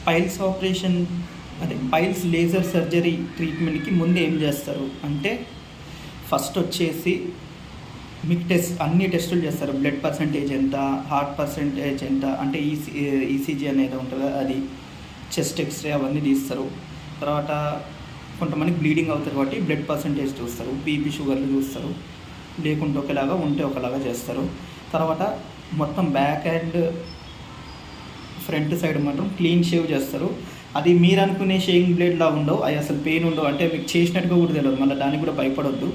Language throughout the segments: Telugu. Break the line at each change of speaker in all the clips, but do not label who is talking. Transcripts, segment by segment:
పైల్స్ ఆపరేషన్ అదే పైల్స్ లేజర్ సర్జరీ ట్రీట్మెంట్కి ముందు ఏం చేస్తారు అంటే ఫస్ట్ వచ్చేసి మీకు అన్ని టెస్టులు చేస్తారు. బ్లడ్ పర్సంటేజ్ ఎంత, హార్ట్ పర్సంటేజ్ ఎంత, అంటే ఈసీజీ అనేది ఉంటుంది అది, చెస్ట్ ఎక్స్రే అవన్నీ తీస్తారు. తర్వాత కొంతమందికి బ్లీడింగ్ అవుతారు కాబట్టి బ్లడ్ పర్సంటేజ్ చూస్తారు, బీపీ షుగర్లు చూస్తారు, లేకుంటే ఒకలాగా ఉంటే ఒకలాగా చేస్తారు. తర్వాత మొత్తం బ్యాక్ అండ్ ఫ్రంట్ సైడ్ మాత్రం క్లీన్ షేవ్ చేస్తారు. అది మీరు అనుకునే షేవింగ్ బ్లేడ్లా ఉండవు, అవి అసలు పెయిన్ ఉండవు, అంటే మీకు చేసినట్టుగా కూడా తెలియదు, మళ్ళీ దానికి కూడా భయపడొద్దు.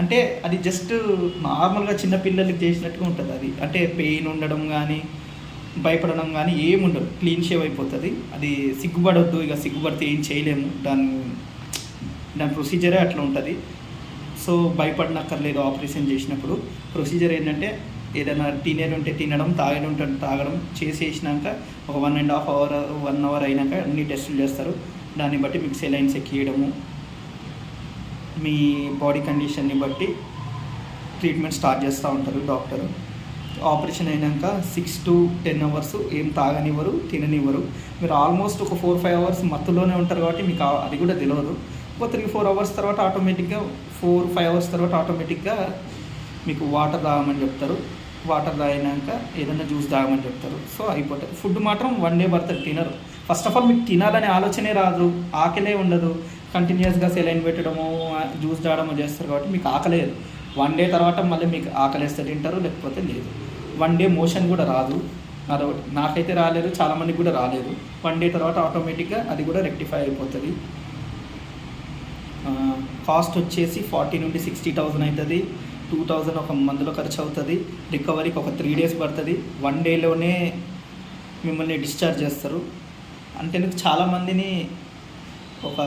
అంటే అది జస్ట్ నార్మల్గా చిన్నపిల్లలకి చేసినట్టుగా ఉంటుంది అది, అంటే పెయిన్ ఉండడం కానీ భయపడడం కానీ ఏముండదు, క్లీన్ షేవ్ అయిపోతుంది. అది సిగ్గుపడొద్దు, ఇక సిగ్గుపడితే ఏం చేయలేము, దాని ప్రొసీజరే అట్లా ఉంటుంది. సో భయపడనక్కర్లేదు. ఆపరేషన్ చేసినప్పుడు ప్రొసీజర్ ఏంటంటే ఏదైనా తినేది ఉంటే తినడం, తాగేది ఉంటే తాగడం, చేసేసినాక ఒక 1.5 అవర్ 1 అవర్ అయినాక అన్ని టెస్టులు చేస్తారు. దాన్ని బట్టి మీకు సెలైన్స్ ఎక్కియడము, మీ బాడీ కండిషన్ని బట్టి ట్రీట్మెంట్ స్టార్ట్ చేస్తూ ఉంటారు డాక్టరు. ఆపరేషన్ అయినాక 6 to 10 అవర్స్ ఏం తాగనివ్వరు, తిననివ్వరు. మీరు ఆల్మోస్ట్ ఒక 4-5 అవర్స్ మత్తులోనే ఉంటారు కాబట్టి మీకు అది కూడా తెలియదు. ఒక 3-4 అవర్స్ తర్వాత ఆటోమేటిక్గా 4-5 అవర్స్ తర్వాత ఆటోమేటిక్గా మీకు వాటర్ తాగమని చెప్తారు. వాటర్ తాగినాక ఏదైనా జ్యూస్ తాగమని చెప్తారు. సో అయిపోతుంది. ఫుడ్ మాత్రం 1 డే పడుతుంది, తినరు. ఫస్ట్ ఆఫ్ ఆల్ మీకు తినాలనే ఆలోచనే రాదు, ఆకలే ఉండదు. కంటిన్యూస్గా సెలైన్ పెట్టడము, జ్యూస్ తాగడము చేస్తారు కాబట్టి మీకు ఆకలేదు. 1 డే తర్వాత మళ్ళీ మీకు ఆకలేస్తే తింటారు, లేకపోతే లేదు. 1 డే మోషన్ కూడా రాదు, అదొకటి. నాకైతే రాలేదు, చాలామందికి కూడా రాలేదు. 1 డే తర్వాత ఆటోమేటిక్గా అది కూడా రెక్టిఫై అయిపోతుంది. కాస్ట్ వచ్చేసి 40 నుండి 60,000 అవుతుంది. 2,000 ఒక మందులో ఖర్చు అవుతుంది. రికవరీకి ఒక 3 days పడుతుంది. 1 డేలోనే మిమ్మల్ని డిశ్చార్జ్ చేస్తారు. అంతేందుకు చాలామందిని ఒక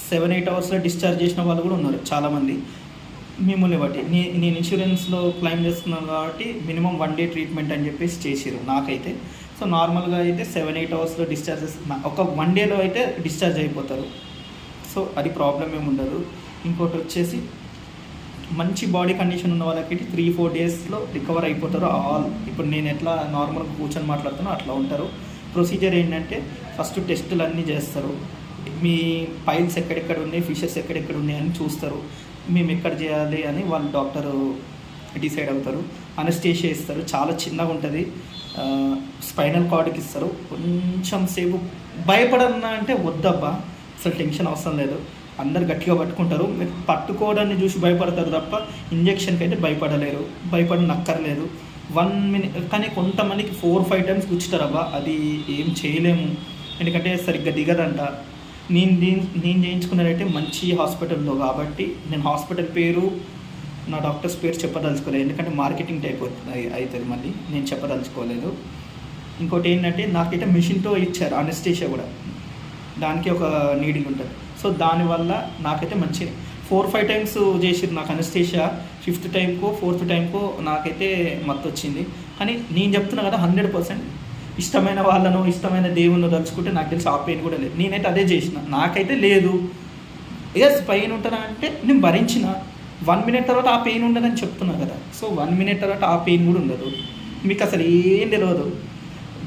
7-8 అవర్స్లో డిశ్చార్జ్ చేసిన వాళ్ళు కూడా ఉన్నారు చాలామంది. మిమ్మల్ని బట్టి నేను ఇన్సూరెన్స్లో క్లెయిమ్ చేస్తున్నాను కాబట్టి మినిమం 1 day ట్రీట్మెంట్ అని చెప్పేసి చేసిరు నాకైతే. సో నార్మల్గా అయితే 7-8 అవర్స్లో డిశ్చార్జ్ ఒక 1 డేలో అయితే డిశ్చార్జ్ అయిపోతారు. సో అది ప్రాబ్లం ఏమి ఉండదు. ఇంకోటి వచ్చేసి మంచి బాడీ కండిషన్ ఉన్న వాళ్ళకి 3-4 డేస్లో రికవర్ అయిపోతారు ఆల్. ఇప్పుడు నేను ఎట్లా నార్మల్గా కూర్చొని మాట్లాడుతానో అట్లా ఉంటారు. ప్రొసీజర్ ఏంటంటే ఫస్ట్ టెస్టులు అన్నీ చేస్తారు. మీ పైల్స్ ఎక్కడెక్కడ ఉన్నాయి, ఫిషెస్ ఎక్కడెక్కడ ఉన్నాయి అని చూస్తారు. మేము ఎక్కడ చేయాలి అని వాళ్ళు డాక్టరు డిసైడ్ అవుతారు. అనస్థీషియా ఇస్తారు, చాలా చిన్నగా ఉంటుంది. స్పైనల్ కార్డ్కి ఇస్తారు. కొంచెం సేపు భయపడన్నా అంటే వద్దబ్బా, అసలు టెన్షన్ అవసరం లేదు, అందరు గట్టిగా పట్టుకుంటారు. మీరు పట్టుకోవడాన్ని చూసి భయపడతారు తప్ప ఇంజెక్షన్కి అయితే భయపడనక్కర్లేదు. 1 minute. కానీ కొంతమందికి 4-5 times గుచ్చుతారబ్బా, అది ఏం చేయలేము, ఎందుకంటే సరిగ్గా దిగదంట. నేను చేయించుకున్నదైతే మంచి హాస్పిటల్లో కాబట్టి నేను హాస్పిటల్ పేరు, నా డాక్టర్స్ పేరు చెప్పదలుచుకోలేదు, ఎందుకంటే మార్కెటింగ్ టైప్ అవుతుంది, మళ్ళీ నేను చెప్పదలుచుకోలేదు. ఇంకోటి ఏంటంటే నాకైతే మిషన్తో ఇచ్చారు అనస్థీషియా కూడా, దానికి ఒక నీడిల్ ఉంటుంది. సో దానివల్ల నాకైతే మంచి 4-5 times చేసిరు నాకు అనస్థీషియా. 5th టైంకో 4th టైంకో నాకైతే మత్తు వచ్చింది. కానీ నేను చెప్తున్నా కదా, 100% ఇష్టమైన వాళ్ళను, ఇష్టమైన దేవుణ్ణి తలుచుకుంటే నాకు తెలిసి ఆ పెయిన్ కూడా లేదు. నేనైతే అదే చేసిన, నాకైతే లేదు. ఎస్ పెయిన్ ఉంటుందా అంటే నేను భరించిన. 1 minute తర్వాత ఆ పెయిన్ ఉండదని చెప్తున్నా కదా. సో 1 minute తర్వాత ఆ పెయిన్ కూడా ఉండదు. మీకు అసలు ఏం తెలియదు,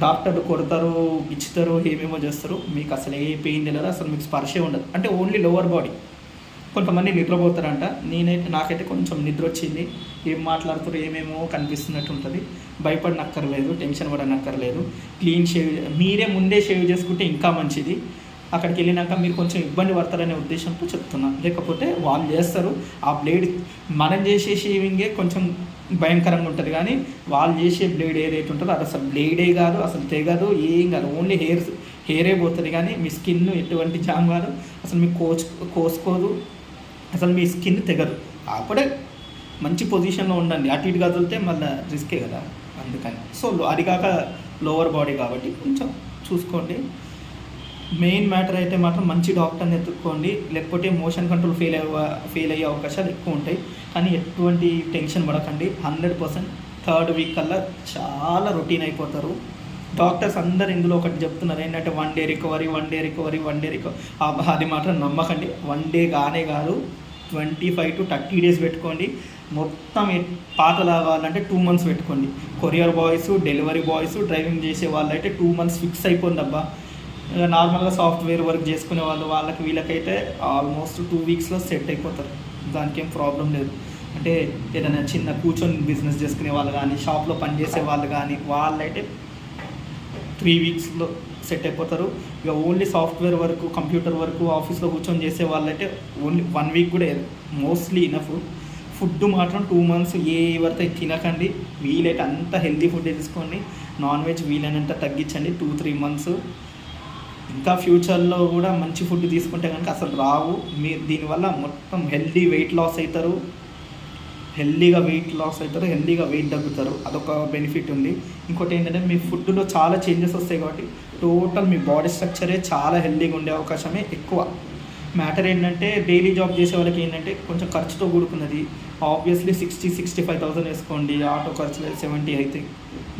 డాక్టర్లు కొడతారు, ఇచ్చుతారు, ఏమేమో చేస్తారు, మీకు అసలు ఏ పెయిన్ తెలియదు, అసలు మీకు స్పర్శే ఉండదు. అంటే ఓన్లీ లోవర్ బాడీ. కొంతమంది నిద్రపోతారంట, నాకైతే కొంచెం నిద్ర వచ్చింది, ఏం మాట్లాడుతారు ఏమేమో కనిపిస్తున్నట్టు ఉంటుంది. భయపడనక్కర్లేదు, టెన్షన్ పడనక్కర్లేదు. క్లీన్ షేవ్ మీరే ముందే షేవ్ చేసుకుంటే ఇంకా మంచిది. అక్కడికి వెళ్ళినాక మీరు కొంచెం ఇబ్బంది పడతారనే ఉద్దేశంతో చెప్తున్నా, లేకపోతే వాళ్ళు చేస్తారు. ఆ బ్లేడ్ మనం చేసే షేవింగే కొంచెం భయంకరంగా ఉంటుంది, కానీ వాళ్ళు చేసే బ్లేడ్ ఏదైతే ఉంటుందో అది అసలు బ్లేడే కాదు, అసలు తెగదు, ఏం కాదు, ఓన్లీ హెయిరే పోతుంది. కానీ మీ స్కిన్ ఎటువంటి జామ్ కాదు, అసలు మీకు కోసుకోదు, అసలు మీ స్కిన్ తెగదు. అప్పుడే మంచి పొజిషన్లో ఉండండి, అటు ఇటు కదిలితే మళ్ళీ రిస్కే కదా, అందుకని. సో అది కాక లోవర్ బాడీ కాబట్టి కొంచెం చూసుకోండి. మెయిన్ మ్యాటర్ అయితే మాత్రం మంచి డాక్టర్ని ఎత్తుక్కోండి, లేకపోతే మోషన్ కంట్రోల్ ఫెయిల్ అయ్యే అవకాశాలు ఎక్కువ ఉంటాయి. కానీ ఎటువంటి టెన్షన్ పడకండి. 100% 3rd week కల్లా చాలా రొటీన్ అయిపోతారు. డాక్టర్స్ అందరు ఇందులో ఒకటి చెప్తున్నారు ఏంటంటే 1 day recovery, 1 day recovery, 1 day recovery. అది మాత్రం నమ్మకండి. 1 day కానే కాదు, 25 to 30 days పెట్టుకోండి. మొత్తం పాతలా కావాలంటే 2 months పెట్టుకోండి. Courier boys, delivery boys, driving చేసే వాళ్ళు అయితే 2 months ఫిక్స్ అయిపోయింది అబ్బా. నార్మల్గా సాఫ్ట్వేర్ వర్క్ చేసుకునే వీళ్ళకైతే ఆల్మోస్ట్ 2 వీక్స్లో సెట్ అయిపోతారు. దానికి ఏం ప్రాబ్లం లేదు. అంటే ఏదైనా చిన్న కూర్చొని బిజినెస్ చేసుకునే వాళ్ళు కానీ, షాప్లో పనిచేసే వాళ్ళు కానీ, వాళ్ళైతే 3 వీక్స్లో సెట్ అయిపోతారు. ఇక only software work, computer work, ఆఫీస్లో కూర్చొని చేసే వాళ్ళైతే ఓన్లీ 1 వీక్ కూడా మోస్ట్లీ ఇనఫ్. ఫుడ్ మాత్రం 2 మంత్స్ ఎవరితో తినకండి. వీలైతే అంత హెల్తీ ఫుడ్ తీసుకోండి. నాన్ వెజ్ వీలైనంత తగ్గించండి 2-3 మంత్స్. ఇంకా ఫ్యూచర్లో కూడా మంచి ఫుడ్ తీసుకుంటే కనుక అసలు రావు. మీరు దీనివల్ల మొత్తం హెల్తీగా వెయిట్ లాస్ అవుతారు, హెల్తీగా వెయిట్ తగ్గుతారు. అదొక బెనిఫిట్ ఉంది. ఇంకోటి ఏంటంటే మీ ఫుడ్లో చాలా చేంజెస్ వస్తాయి కాబట్టి టోటల్ మీ బాడీ స్ట్రక్చరే చాలా హెల్తీగా ఉండే అవకాశమే ఎక్కువ. మ్యాటర్ ఏంటంటే డైలీ జాబ్ చేసే వాళ్ళకి ఏంటంటే కొంచెం ఖర్చుతో కూడుకున్నది. ఆబ్వియస్లీ 60,000-65,000 వేసుకోండి, ఆటో ఖర్చులు 70 అవుతాయి.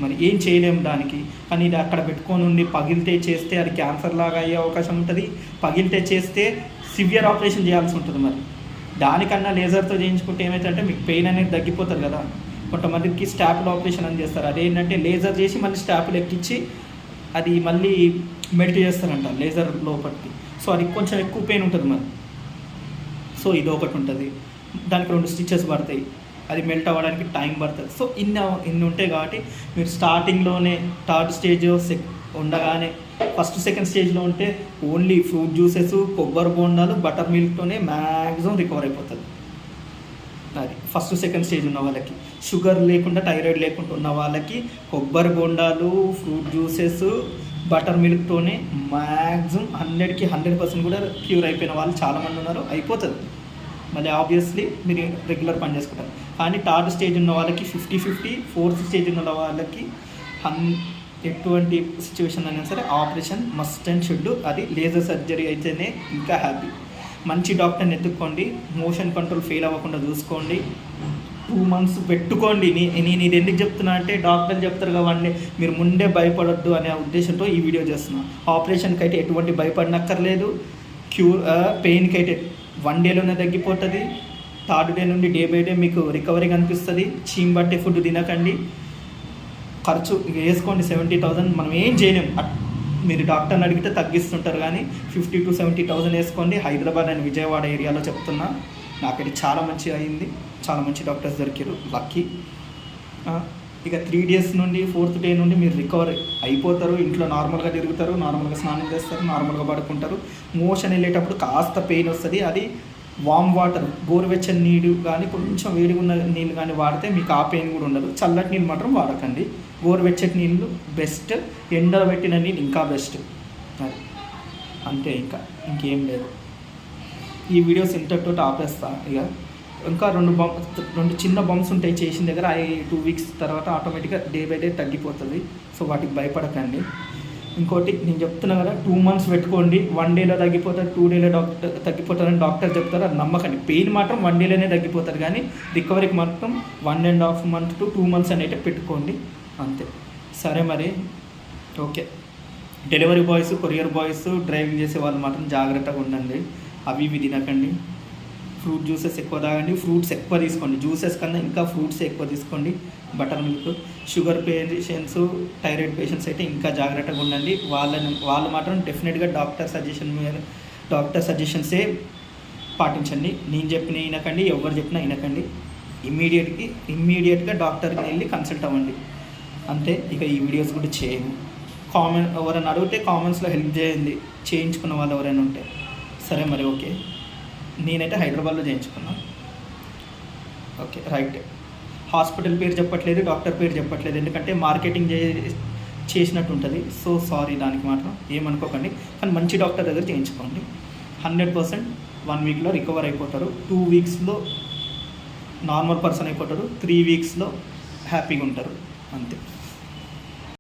మరి ఏం చేయలేము దానికి. కానీ ఇది అక్కడ పెట్టుకొని ఉండి పగిలితే చేస్తే అది క్యాన్సర్ లాగా అయ్యే అవకాశం ఉంటుంది. పగిలితే చేస్తే సివియర్ ఆపరేషన్ చేయాల్సి ఉంటుంది. మరి దానికన్నా లేజర్తో చేయించుకుంటే ఏమవుతుందంటే మీకు పెయిన్ అనేది తగ్గిపోతుంది కదా. కొంతమందికి స్టాపుల్ ఆపరేషన్ అని చేస్తారు. అదేంటంటే లేజర్ చేసి మళ్ళీ స్టాపులు ఎక్కించి అది మళ్ళీ మెల్ట్ చేస్తారంట లేజర్ లోపలికి. సో అది కొంచెం ఎక్కువ పెయిన్ ఉంటుంది మరి. సో ఇది ఒకటి ఉంటుంది. దానికి 2 స్టిచెస్ పడతాయి. అది మెల్ట్ అవ్వడానికి టైం పడుతుంది. సో ఇన్ని ఉంటాయి కాబట్టి మీరు స్టార్టింగ్లోనే 3rd స్టేజ్ ఉండగానే ఫస్ట్ సెకండ్ స్టేజ్లో ఉంటే ఓన్లీ ఫ్రూట్ జ్యూసెస్, కొబ్బరి బోండాలు, బటర్ మిల్క్తోనే మ్యాక్సిమం రికవర్ అయిపోతుంది. అది ఫస్ట్ సెకండ్ స్టేజ్ ఉన్న వాళ్ళకి. షుగర్ లేకుండా, థైరాయిడ్ లేకుండా ఉన్న వాళ్ళకి కొబ్బరి బోండాలు, ఫ్రూట్ జ్యూసెస్, బటర్ మిల్క్తోనే మ్యాక్సిమం 100కి 100% కూడా క్యూర్ అయిపోయిన వాళ్ళు చాలామంది ఉన్నారు. అయిపోతుంది. మళ్ళీ ఆబ్వియస్లీ మీరు రెగ్యులర్ పని చేసుకుంటారు. కానీ 3rd స్టేజ్ ఉన్న వాళ్ళకి 50-50, 4th స్టేజ్ ఉన్న వాళ్ళకి ఎటువంటి సిచ్యువేషన్ అయినా సరే ఆపరేషన్ మస్ట్ అండ్ షుడ్. అది లేజర్ సర్జరీ అయితేనే ఇంకా హ్యాపీ. మంచి డాక్టర్ని ఎత్తుక్కోండి. మోషన్ కంట్రోల్ ఫెయిల్ అవ్వకుండా చూసుకోండి. 2 మంత్స్ పెట్టుకోండి. నేను ఇది ఎందుకు చెప్తున్నా అంటే డాక్టర్లు చెప్తారు కాబట్టి మీరు ముందే భయపడొద్దు అనే ఉద్దేశంతో ఈ వీడియో చేస్తున్నా. ఆపరేషన్కి అయితే ఎటువంటి భయపడనక్కర్లేదు. పెయిన్కి అయితే 1 డేలోనే తగ్గిపోతుంది. 3rd డే నుండి డే బై డే మీకు రికవరీ కనిపిస్తుంది. చీమ్ బట్టే ఫుడ్ తినకండి. ఖర్చు వేసుకోండి 70,000. మనం ఏం చేయలేము. మీరు డాక్టర్ని అడిగితే తగ్గిస్తుంటారు. కానీ 50,000-70,000 వేసుకోండి. హైదరాబాద్ అండ్ విజయవాడ ఏరియాలో చెప్తున్నా. నాకైతే చాలా మంచిగా అయింది. చాలా మంచి డాక్టర్స్ దొరికారు, లక్కీ. ఇక 3 డేస్ నుండి 4th డే నుండి మీరు రికవర్ అయిపోతారు. ఇంట్లో నార్మల్గా తిరుగుతారు, నార్మల్గా స్నానం చేస్తారు, నార్మల్గా పడుకుంటారు. మోషన్ వెళ్ళేటప్పుడు కాస్త పెయిన్ వస్తుంది. అది వామ్ వాటర్, గోరువెచ్చని నీళ్ళు కానీ కొంచెం వేడిగా ఉన్న నీళ్ళు కానీ వాడితే మీకు ఆ పెయిన్ కూడా ఉండదు. చల్లటి నీళ్ళు మాత్రం వాడకండి. గోరువెచ్చటి నీళ్ళు బెస్ట్. ఎండలో పెట్టిన నీళ్ళు ఇంకా బెస్ట్. అది అంతే. ఇంకేం లేదు. ఈ వీడియోస్ ఇంతటితో ఆపేస్తా. ఇక ఇంకా 2 చిన్న బంప్స్ ఉంటాయి చేసిన దగ్గర. 2 వీక్స్ తర్వాత ఆటోమేటిక్గా డే బై డే తగ్గిపోతుంది. సో వాటికి భయపడకండి. ఇంకోటి నేను చెప్తున్నా కదా, 2 మంత్స్ పెట్టుకోండి. 1 డేలో తగ్గిపోతారు, 2 డేలో తగ్గిపోతారని డాక్టర్ చెప్తారు. అది నమ్మకండి. పెయిన్ మాత్రం 1 డేలోనే తగ్గిపోతారు. కానీ రికవరీకి మాత్రం 1.5 month to 2 months అనేది పెట్టుకోండి. అంతే. సరే మరి, okay. Delivery boys, courier boys, driving చేసే వాళ్ళు మాత్రం జాగ్రత్తగా ఉండండి. అవి ఇవి తినకండి. ఫ్రూట్ జ్యూసెస్ ఎక్కువ తాగండి. ఫ్రూట్స్ ఎక్కువ తీసుకోండి. జ్యూసెస్ కన్నా ఇంకా ఫ్రూట్స్ ఎక్కువ తీసుకోండి. Butter milk. Sugar patients, thyroid patients అయితే ఇంకా జాగ్రత్తగా ఉండండి. వాళ్ళు మాత్రం డెఫినెట్గా డాక్టర్ సజెషన్సే పాటించండి. నేను చెప్పిన వినకండి, ఎవరు చెప్పినా వినకండి. ఇమ్మీడియట్గా డాక్టర్కి వెళ్ళి కన్సల్ట్ అవ్వండి. అంతే. ఇక ఈ వీడియోస్ కూడా చేయను. ఎవరైనా అడిగితే కామెంట్స్లో హెల్ప్ చేయండి, చేయించుకున్న వాళ్ళు ఎవరైనా ఉంటే. సరే మరి, ఓకే. నేనైతే హైదరాబాద్లో చేయించుకున్నా. Okay, right. హాస్పిటల్ పేరు చెప్పట్లేదు, డాక్టర్ పేరు చెప్పట్లేదు, ఎందుకంటే మార్కెటింగ్ చేసినట్టు ఉంటుంది. సో సారీ, దానికి మాత్రం ఏమనుకోకండి. కానీ మంచి డాక్టర్ దగ్గర చేయించుకోండి. 100% 1 వీక్లో రికవర్ అయిపోతారు. 2 వీక్స్లో నార్మల్ పర్సన్ అయిపోతారు. 3 వీక్స్లో హ్యాపీగా ఉంటారు. అంతే.